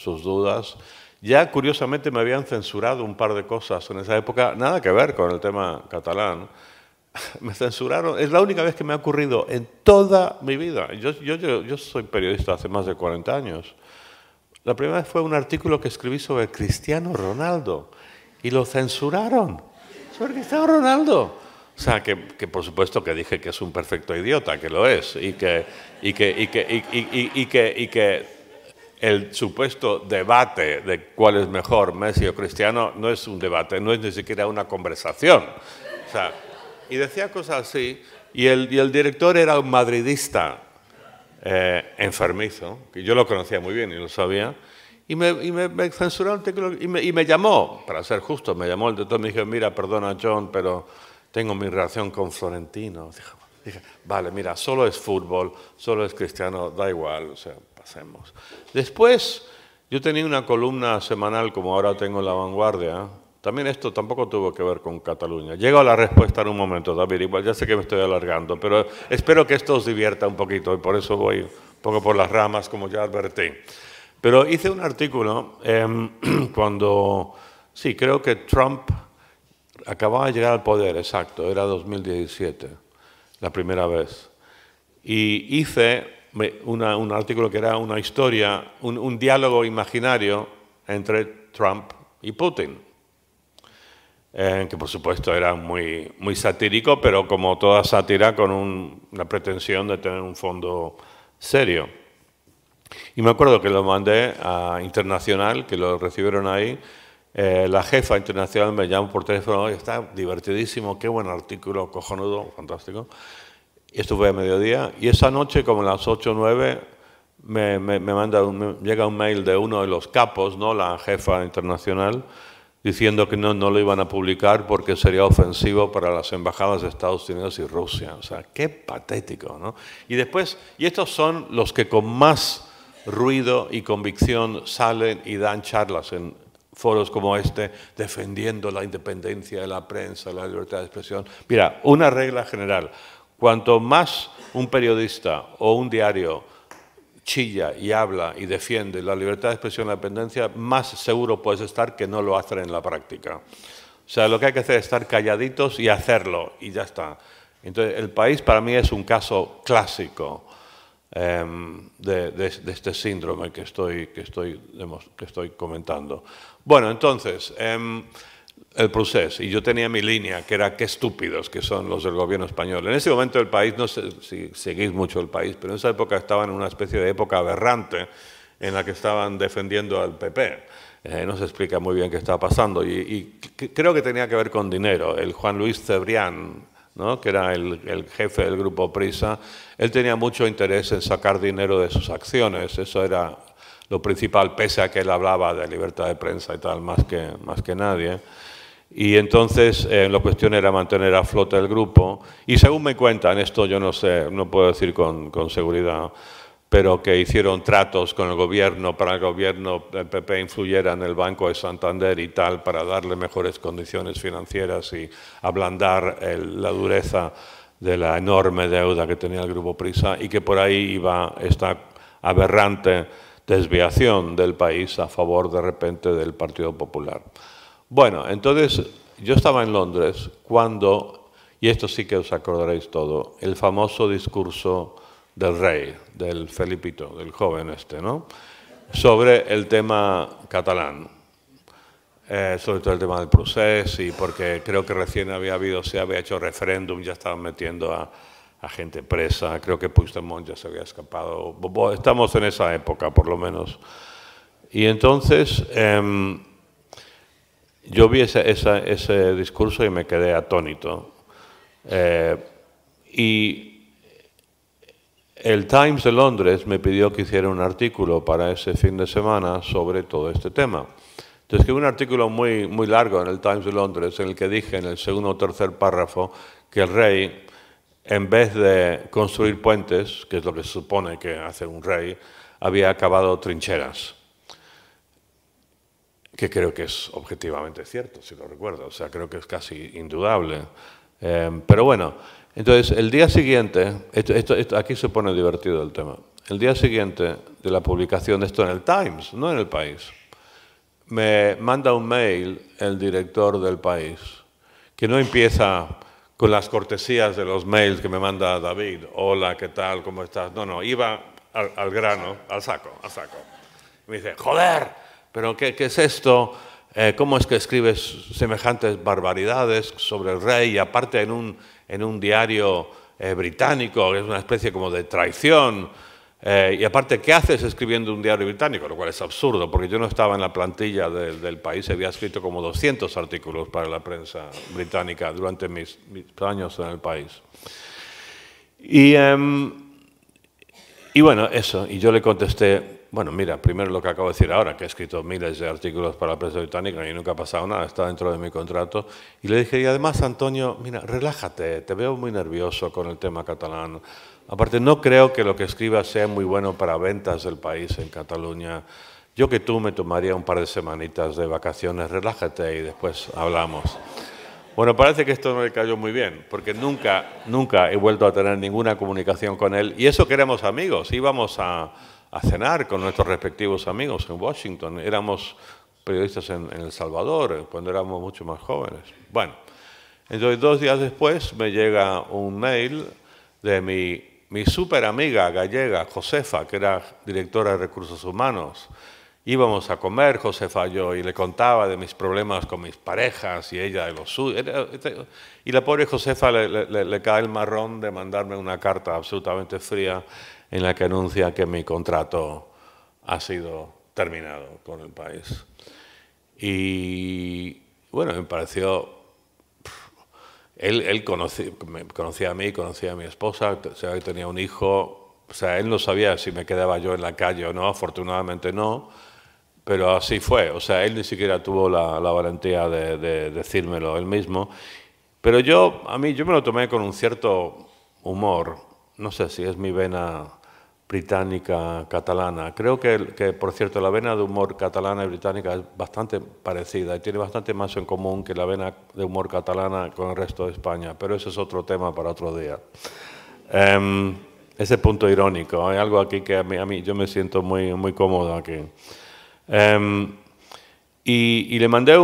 dudas. Ya, curiosamente, me habían censurado un par de cosas en esa época, nada que ver con el tema catalán. Me censuraron, es la única vez que me ha ocurrido en toda mi vida. Yo soy periodista hace más de 40 años. La primera vez fue un artículo que escribí sobre Cristiano Ronaldo y lo censuraron. Sobre Cristiano Ronaldo. O sea, que por supuesto que dije que es un perfecto idiota, que lo es, y que el supuesto debate de cuál es mejor, Messi o Cristiano, no es un debate, no es ni siquiera una conversación. O sea, y decía cosas así, y el director era un madridista enfermizo, que yo lo conocía muy bien y lo sabía, y me censuraron y me llamó, para ser justo, me llamó el director y me dijo, mira, perdona John, pero tengo mi relación con Florentino. Dije, vale, mira, solo es fútbol, solo es Cristiano, da igual, o sea, pasemos. Después, yo tenía una columna semanal, como ahora tengo en La Vanguardia. También esto tampoco tuvo que ver con Cataluña. Llego a la respuesta en un momento, David, igual ya sé que me estoy alargando, pero espero que esto os divierta un poquito y por eso voy un poco por las ramas, como ya advertí. Pero hice un artículo cuando, sí, creo que Trump acababa de llegar al poder, exacto, era 2017, la primera vez. Y hice un artículo que era una historia, un diálogo imaginario entre Trump y Putin, que por supuesto era muy satírico, pero como toda sátira con una pretensión de tener un fondo serio. Y me acuerdo que lo mandé a Internacional, que lo recibieron ahí. La jefa internacional me llamó por teléfono, está divertidísimo, qué buen artículo, cojonudo, fantástico. Y esto fue a mediodía, y esa noche, como a las 8 o 9, me llega un mail de uno de los capos, ¿no?, la jefa internacional, diciendo que no lo iban a publicar porque sería ofensivo para las embajadas de Estados Unidos y Rusia. O sea, qué patético, ¿no? Y después, y estos son los que con más ruido y convicción salen y dan charlas en foros como este, defendiendo la independencia de la prensa, la libertad de expresión. Mira, una regla general, cuanto más un periodista o un diario chilla y habla y defiende la libertad de expresión y la independencia, más seguro puedes estar que no lo hacen en la práctica. O sea, lo que hay que hacer es estar calladitos y hacerlo, y ya está. Entonces, el país para mí es un caso clásico de este síndrome que estoy comentando. Bueno, entonces, el proceso, y yo tenía mi línea, que era qué estúpidos que son los del gobierno español. En ese momento el país, no sé si seguís mucho el país, pero en esa época estaba en una especie de época aberrante, en la que estaban defendiendo al PP. No se explica muy bien qué estaba pasando y creo que tenía que ver con dinero. El Juan Luis Cebrián, ¿no?, que era el jefe del grupo Prisa, él tenía mucho interés en sacar dinero de sus acciones. Eso era lo principal, pese a que él hablaba de libertad de prensa y tal, más que nadie. Y entonces la cuestión era mantener a flote el grupo. Y según me cuentan, esto yo no sé, no puedo decir con seguridad, pero que hicieron tratos con el gobierno para que el gobierno del PP influyera en el Banco de Santander y tal, para darle mejores condiciones financieras y ablandar la dureza de la enorme deuda que tenía el Grupo Prisa, y que por ahí iba esta aberrante desviación del país a favor de repente del Partido Popular. Bueno, entonces yo estaba en Londres cuando, y esto sí que os acordaréis todo, el famoso discurso del rey, del Felipito, del joven este, ¿no?, sobre el tema catalán, sobre todo el tema del procés, y porque creo que recién se había hecho referéndum, ya estaban metiendo a gente presa, creo que Puigdemont ya se había escapado, estamos en esa época por lo menos. Y entonces yo vi ese discurso y me quedé atónito. Y el Times de Londres me pidió que hiciera un artículo para ese fin de semana sobre todo este tema. Entonces, escribí un artículo muy, muy largo en el Times de Londres en el que dije en el segundo o tercer párrafo que el rey, en vez de construir puentes, que es lo que se supone que hace un rey, había acabado trincheras. Que creo que es objetivamente cierto, si lo recuerdo. O sea, creo que es casi indudable. Pero bueno, entonces el día siguiente, aquí se pone divertido el tema, el día siguiente de la publicación de esto en el Times, no en El País, me manda un mail el director del País, que no empieza con las cortesías de los mails que me manda David, hola, ¿qué tal, cómo estás? No, iba al grano, al saco. Me dice, joder, pero ¿qué es esto? ¿Cómo es que escribes semejantes barbaridades sobre el rey? Y aparte en un diario británico, que es una especie como de traición. Y aparte, ¿qué haces escribiendo un diario británico? Lo cual es absurdo, porque yo no estaba en la plantilla del País, había escrito como 200 artículos para la prensa británica durante mis años en el País. Y bueno, eso, y yo le contesté, bueno, mira, primero lo que acabo de decir ahora, que he escrito miles de artículos para la prensa británica y nunca ha pasado nada, está dentro de mi contrato. Y le dije, y además, Antonio, mira, relájate, te veo muy nervioso con el tema catalán. Aparte, no creo que lo que escribas sea muy bueno para ventas del País en Cataluña. Yo que tú me tomaría un par de semanitas de vacaciones, relájate y después hablamos. Bueno, parece que esto no le cayó muy bien, porque nunca he vuelto a tener ninguna comunicación con él. Y eso que éramos amigos, íbamos a cenar con nuestros respectivos amigos en Washington. Éramos periodistas en El Salvador, cuando éramos mucho más jóvenes. Bueno, entonces 2 días después me llega un mail de mi súper amiga gallega, Josefa, que era directora de Recursos Humanos. Íbamos a comer, Josefa y yo, y le contaba de mis problemas con mis parejas y ella de los suyos. Y la pobre Josefa le cae el marrón de mandarme una carta absolutamente fría en la que anuncia que mi contrato ha sido terminado con el País. Y bueno, me pareció... Él me conocía a mí, conocía a mi esposa, sabía que tenía un hijo. O sea, él no sabía si me quedaba yo en la calle o no, afortunadamente no. Pero así fue, o sea, él ni siquiera tuvo la valentía de decírmelo él mismo. Pero yo me lo tomé con un cierto humor, no sé si es mi vena británica, catalana. Creo que, por cierto, la vena de humor catalana y británica es bastante parecida y tiene bastante más en común que la vena de humor catalana con el resto de España, pero ese es otro tema para otro día. Ese punto irónico, hay algo aquí que a mí yo me siento muy cómodo aquí. Y le mandé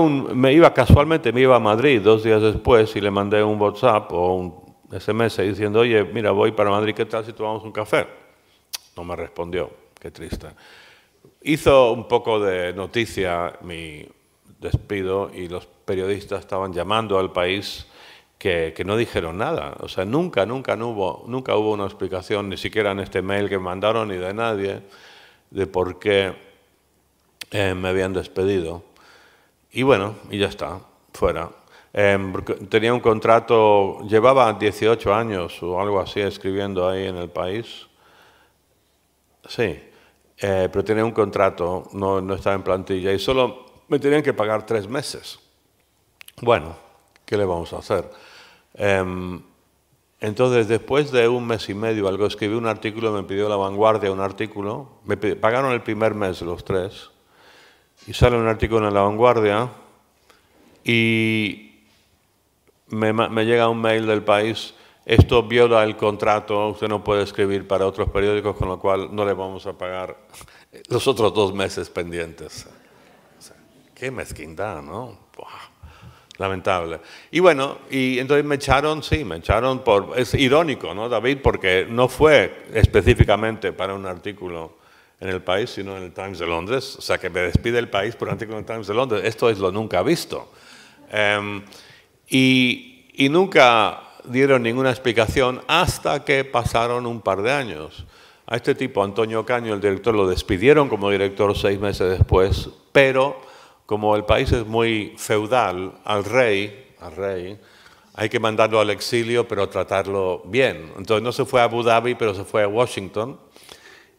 casualmente me iba a Madrid 2 días después y le mandé un WhatsApp o un SMS diciendo, oye, mira, voy para Madrid, ¿qué tal si tomamos un café? No me respondió, qué triste. Hizo un poco de noticia mi despido y los periodistas estaban llamando al País que no dijeron nada. O sea, nunca hubo una explicación, ni siquiera en este mail que me mandaron ni de nadie. de por qué me habían despedido. Y bueno, y ya está, fuera. Tenía un contrato, llevaba 18 años o algo así escribiendo ahí en El País. Sí, pero tenía un contrato, no estaba en plantilla y solo me tenían que pagar 3 meses. Bueno, ¿qué le vamos a hacer? Entonces, después de 1 mes y medio, algo, escribí un artículo, me pidió La Vanguardia un artículo, me pagaron el primer mes los 3, y sale un artículo en La Vanguardia y me llega un mail del País: esto viola el contrato, usted no puede escribir para otros periódicos, con lo cual no le vamos a pagar los otros 2 meses pendientes. O sea, qué mezquindad, ¿no? Buah, lamentable. Y bueno, y entonces me echaron, sí, me echaron por... Es irónico, ¿no, David? Porque no fue específicamente para un artículo en El País, sino en el Times de Londres. O sea, que me despide El País por un artículo en el Times de Londres. Esto es lo nunca visto. Y nunca dieron ninguna explicación hasta que pasaron un par de años. A este tipo, Antonio Caño, el director, lo despidieron como director 6 meses después, pero como El País es muy feudal, al rey, hay que mandarlo al exilio, pero tratarlo bien. Entonces no se fue a Abu Dhabi, pero se fue a Washington,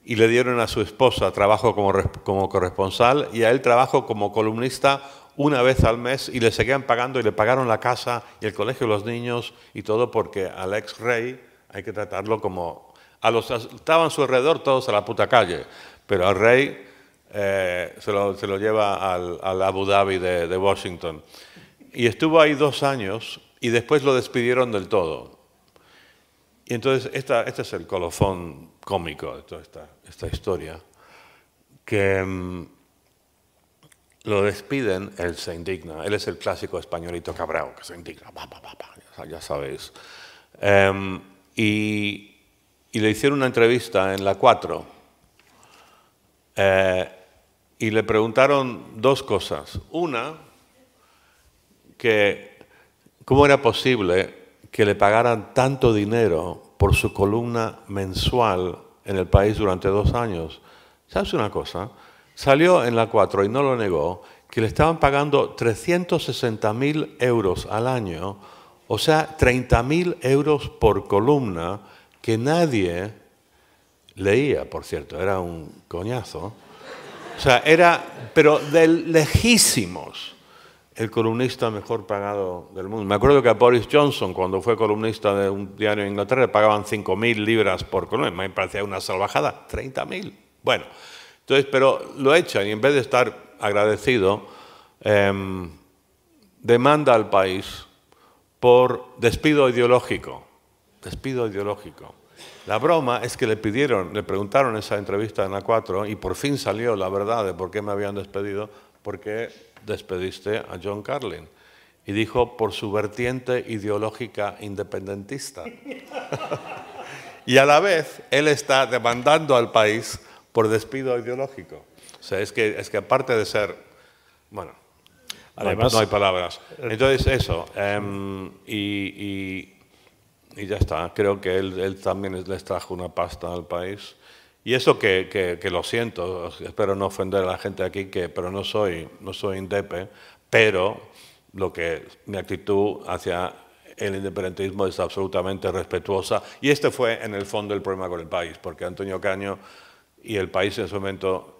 y le dieron a su esposa trabajo como corresponsal y a él trabajo como columnista 1 vez al mes, y le seguían pagando y le pagaron la casa y el colegio de los niños y todo, porque al ex rey hay que tratarlo como... estaban a su alrededor todos a la puta calle, pero al rey se lo lleva al Abu Dhabi de Washington. Y estuvo ahí 2 años y después lo despidieron del todo. Y entonces este es el colofón cómico de toda esta historia, que... lo despiden, él se indigna. Él es el clásico españolito cabrao que se indigna, ya sabéis. Y le hicieron una entrevista en La 4 y le preguntaron 2 cosas. Una, que cómo era posible que le pagaran tanto dinero por su columna mensual en El País durante 2 años. ¿Sabes una cosa? Salió en La 4 y no lo negó, que le estaban pagando 360.000 euros al año, o sea, 30.000 euros por columna, que nadie leía, por cierto, era un coñazo. O sea, era, pero de lejísimos, el columnista mejor pagado del mundo. Me acuerdo que a Boris Johnson, cuando fue columnista de un diario en Inglaterra, le pagaban 5.000 libras por columna. Me parecía una salvajada, 30.000. Bueno. Entonces, pero lo echan y en vez de estar agradecido, demanda al País por despido ideológico. Despido ideológico. La broma es que le preguntaron esa entrevista en La 4 y por fin salió la verdad de por qué me habían despedido, porque despediste a John Carlin. Y dijo, por su vertiente ideológica independentista. Y a la vez, él está demandando al País por despido ideológico. O sea, es que aparte de ser... Bueno, además, no hay palabras. Entonces, eso. Y ya está. Creo que él también les trajo una pasta al País. Y eso que lo siento, espero no ofender a la gente aquí, pero no soy indepe, pero mi actitud hacia el independentismo es absolutamente respetuosa. Y este fue, en el fondo, el problema con El País, porque Antonio Caño y El País en ese momento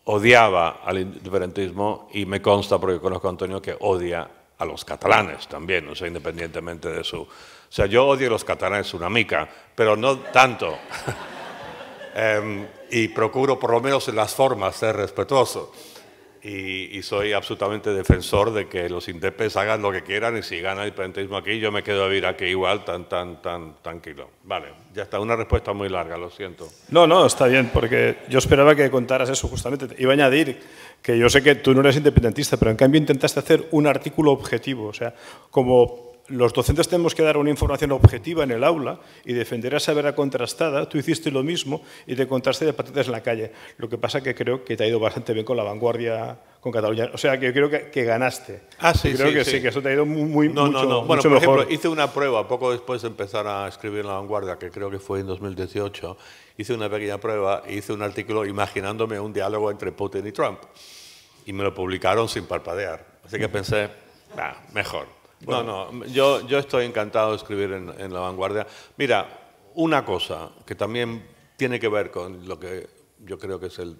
odiaba al independentismo, y me consta, porque conozco a Antonio, que odia a los catalanes también, o sea, independientemente de su... O sea, yo odio a los catalanes una mica, pero no tanto. Y procuro, por lo menos en las formas, ser respetuoso. Y soy absolutamente defensor de que los indepes hagan lo que quieran, y si gana el independentismo aquí, yo me quedo a vivir aquí igual, tan tranquilo. Vale, ya está, una respuesta muy larga, lo siento. No, está bien, porque yo esperaba que contaras eso justamente. Iba a añadir que yo sé que tú no eres independentista, pero en cambio intentaste hacer un artículo objetivo, o sea, como los docentes tenemos que dar una información objetiva en el aula y defender esa verdad contrastada, tú hiciste lo mismo y te encontraste de patatas en la calle. Lo que pasa que creo que te ha ido bastante bien con La Vanguardia, con Cataluña. O sea, que yo creo que ganaste. Ah, sí, creo sí, que sí, que eso te ha ido muy no, mucho, no, no. Bueno, mucho por mejor. ejemplo, hice una prueba poco después de empezar a escribir en La Vanguardia, que creo que fue en 2018. Hice una pequeña prueba e hice un artículo imaginándome un diálogo entre Putin y Trump. Y me lo publicaron sin parpadear. Así que pensé, mejor. Bueno. No, yo estoy encantado de escribir en La Vanguardia. Mira, una cosa que también tiene que ver con lo que yo creo que es el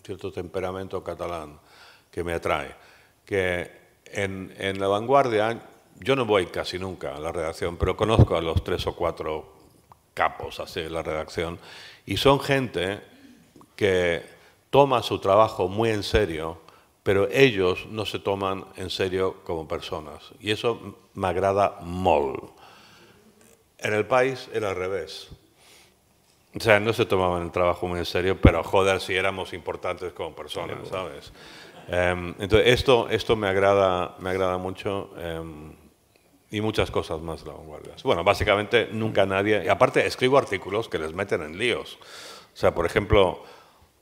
cierto temperamento catalán que me atrae, que en La Vanguardia yo no voy casi nunca a la redacción, pero conozco a los 3 o 4 capos así de la redacción y son gente que toma su trabajo muy en serio, pero ellos no se toman en serio como personas. Y eso me agrada molt. En el país era al revés. O sea, no se tomaban el trabajo muy en serio, pero joder, si éramos importantes como personas, ¿sabes? Entonces, esto me agrada mucho y muchas cosas más de La Vanguardia. Bueno, básicamente nunca nadie... Y aparte, escribo artículos que les meten en líos. O sea, por ejemplo,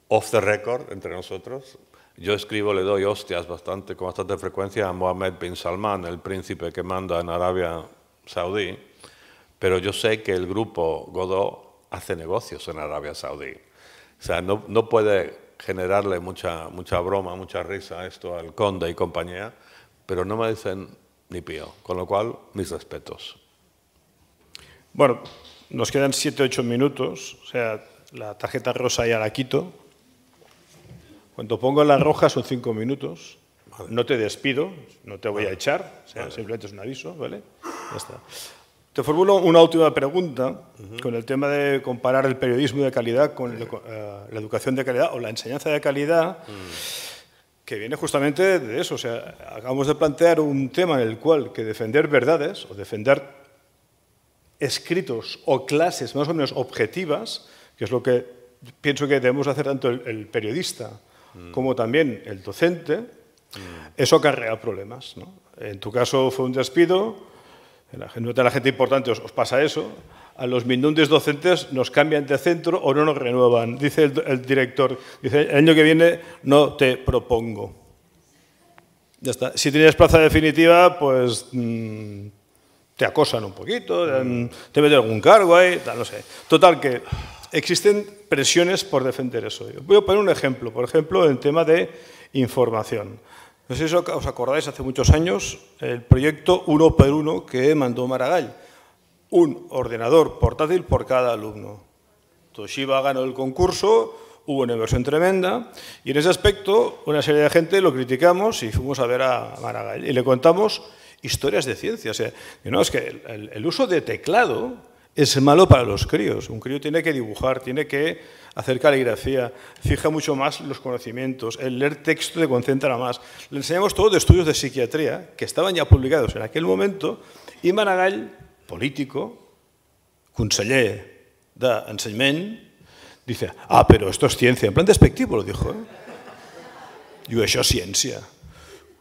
off the record, entre nosotros... Yo escribo, le doy hostias con bastante frecuencia a Mohammed bin Salman, el príncipe que manda en Arabia Saudí, pero yo sé que el grupo Godó hace negocios en Arabia Saudí. O sea, no puede generarle mucha broma, mucha risa esto al conde y compañía, pero no me dicen ni pío, con lo cual, mis respetos. Bueno, nos quedan 7 o 8 minutos, o sea, la tarjeta rosa ya la quito. Cuando pongo la roja son 5 minutos, no te despido, no te voy a echar, o sea, simplemente es un aviso, ¿vale? Ya está. Te formulo una última pregunta con el tema de comparar el periodismo de calidad con la educación de calidad o la enseñanza de calidad, que viene justamente de eso. O sea, acabamos de plantear un tema en el cual que defender verdades o defender escritos o clases más o menos objetivas, que es lo que pienso que debemos hacer tanto el periodista como también el docente, eso acarrea problemas, ¿no? En tu caso fue un despido, en la gente importante os pasa eso, a los mindundis docentes nos cambian de centro o no nos renuevan. Dice el director, dice, el año que viene no te propongo. Ya está. Si tienes plaza definitiva, pues te acosan un poquito, te meten algún cargo ahí, tal, no sé. Total, que existen presiones por defender eso. Voy a poner un ejemplo, por ejemplo, en tema de información. No sé si os acordáis, hace muchos años, el proyecto 1x1 que mandó Maragall. Un ordenador portátil por cada alumno. Toshiba ganó el concurso, hubo una inversión tremenda y en ese aspecto una serie de gente lo criticamos y fuimos a ver a Maragall y le contamos historias de ciencia. O sea, no, es que el uso de teclado es malo para los críos. Un crío tiene que dibujar, tiene que hacer caligrafía, fija mucho más los conocimientos, el leer texto te concentra más. Le enseñamos todo de estudios de psiquiatría que estaban ya publicados en aquel momento y Maragall, político, conseller d'Ensenyament, dice, però esto es ciencia, en plan despectivo lo dijo. Digo, això és ciència.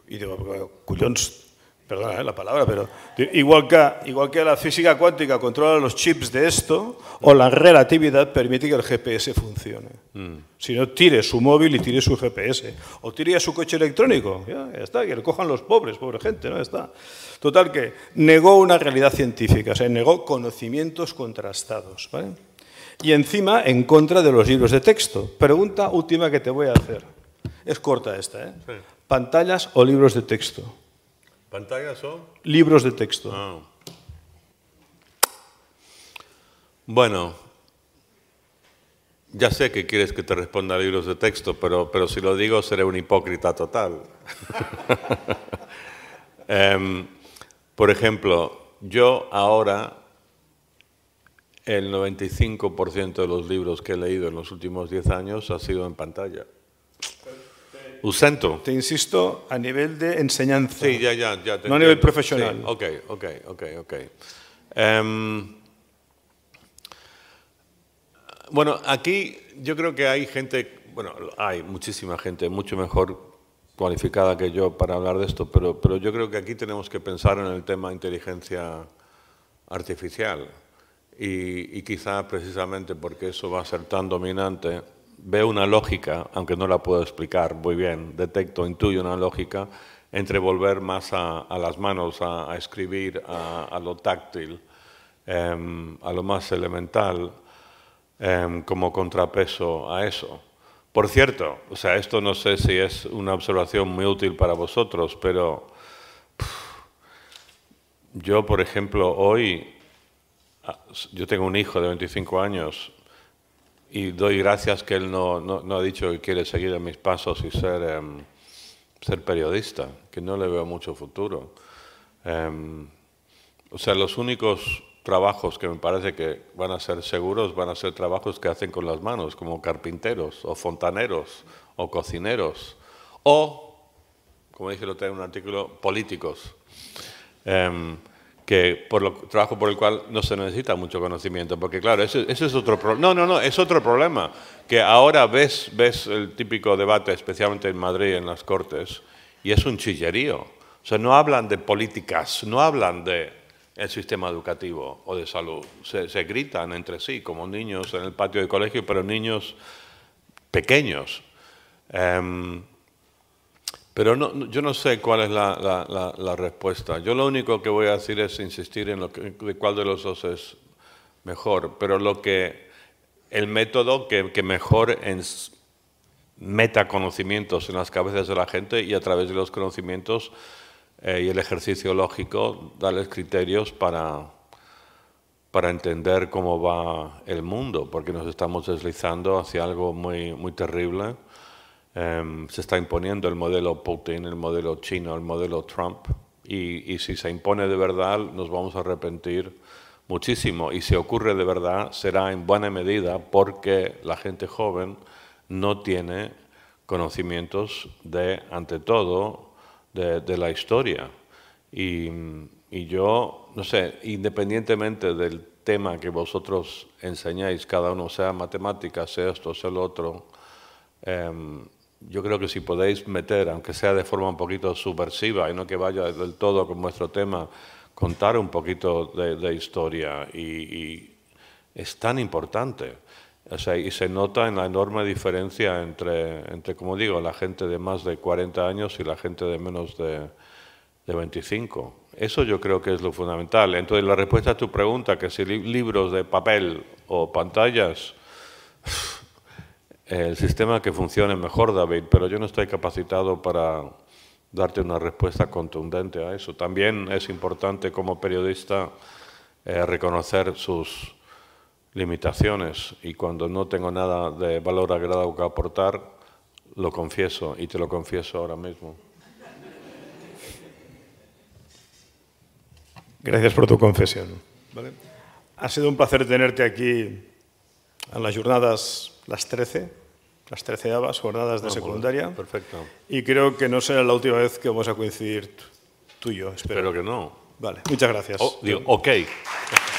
Y digo, collons, perdona la palabra, pero igual que la física cuántica controla los chips de esto, o la relatividad permite que el GPS funcione. Si no, tire su móvil y tire su GPS. O tire su coche electrónico. Ya está, que lo cojan los pobres, pobre gente, ¿no? Ya está. Total, que negó una realidad científica, o sea, negó conocimientos contrastados, ¿vale? Y encima, en contra de los libros de texto. Pregunta última que te voy a hacer. Es corta esta, ¿eh? Sí. ¿Pantallas o libros de texto? ¿Pantallas o? Libros de texto. Ah. Bueno, ya sé que quieres que te responda a libros de texto, pero si lo digo seré un hipócrita total. Por ejemplo, yo ahora el 95% de los libros que he leído en los últimos 10 años ha sido en pantalla. Ho sento. Te insisto, a nivel de enseñanza. Sí, ya. No a nivel profesional. Sí, ok. Bueno, aquí yo creo que hay gente, bueno, hay muchísima gente mucho mejor cualificada que yo para hablar de esto, pero yo creo que aquí tenemos que pensar en el tema inteligencia artificial y quizá precisamente porque eso va a ser tan dominante, veo una lógica, aunque no la puedo explicar muy bien, intuyo una lógica entre volver más a las manos, a escribir, a lo táctil, a lo más elemental, como contrapeso a eso. Por cierto, o sea, esto no sé si es una observación muy útil para vosotros, pero yo, por ejemplo, hoy, yo tengo un hijo de 25 años y doy gracias que él no ha dicho que quiere seguir en mis pasos y ser periodista, que no le veo mucho futuro. O sea, los únicos trabajos que me parece que van a ser seguros van a ser trabajos que hacen con las manos, como carpinteros o fontaneros o cocineros o, como dije el otro día en un artículo, políticos, que trabajo por el cual no se necesita mucho conocimiento, porque claro, ese es otro problema. No, es otro problema, que ahora ves el típico debate, especialmente en Madrid, en las Cortes, y es un chillerío. O sea, no hablan de políticas, no hablan de el sistema educativo o de salud. Se gritan entre sí, como niños en el patio de colegio, pero niños pequeños. Pero yo no sé cuál es la respuesta. Yo lo único que voy a decir es insistir en de cuál de los dos es mejor, pero el método que mejor meta conocimientos en las cabezas de la gente y a través de los conocimientos y el ejercicio lógico, darles criterios para entender cómo va el mundo, porque nos estamos deslizando hacia algo muy, muy terrible. Se está imponiendo el modelo Putin, el modelo chino, el modelo Trump, y si se impone de verdad nos vamos a arrepentir muchísimo, y si ocurre de verdad será en buena medida porque la gente joven no tiene conocimientos ante todo, de la historia. Y yo, no sé, independientemente del tema que vosotros enseñáis, cada uno, sea matemáticas, sea esto, sea lo otro, yo creo que si podéis meter, aunque sea de forma un poquito subversiva y no que vaya del todo con vuestro tema, contar un poquito de historia, y es tan importante. O sea, y se nota en la enorme diferencia entre, como digo, la gente de más de 40 años y la gente de menos de 25. Eso yo creo que es lo fundamental. Entonces, la respuesta a tu pregunta, que si libros de papel o pantallas, el sistema que funcione mejor, David, pero yo no estoy capacitado para darte una respuesta contundente a eso. También es importante como periodista reconocer sus limitaciones, y cuando no tengo nada de valor agregado que aportar, lo confieso, y te lo confieso ahora mismo. Gracias por tu confesión. ¿Vale? Ha sido un placer tenerte aquí en las jornadas, las 13avas jornadas de secundaria. Perfecto. Y creo que no será la última vez que vamos a coincidir tú y yo. Espero que no. Vale, muchas gracias. Ok. Gracias.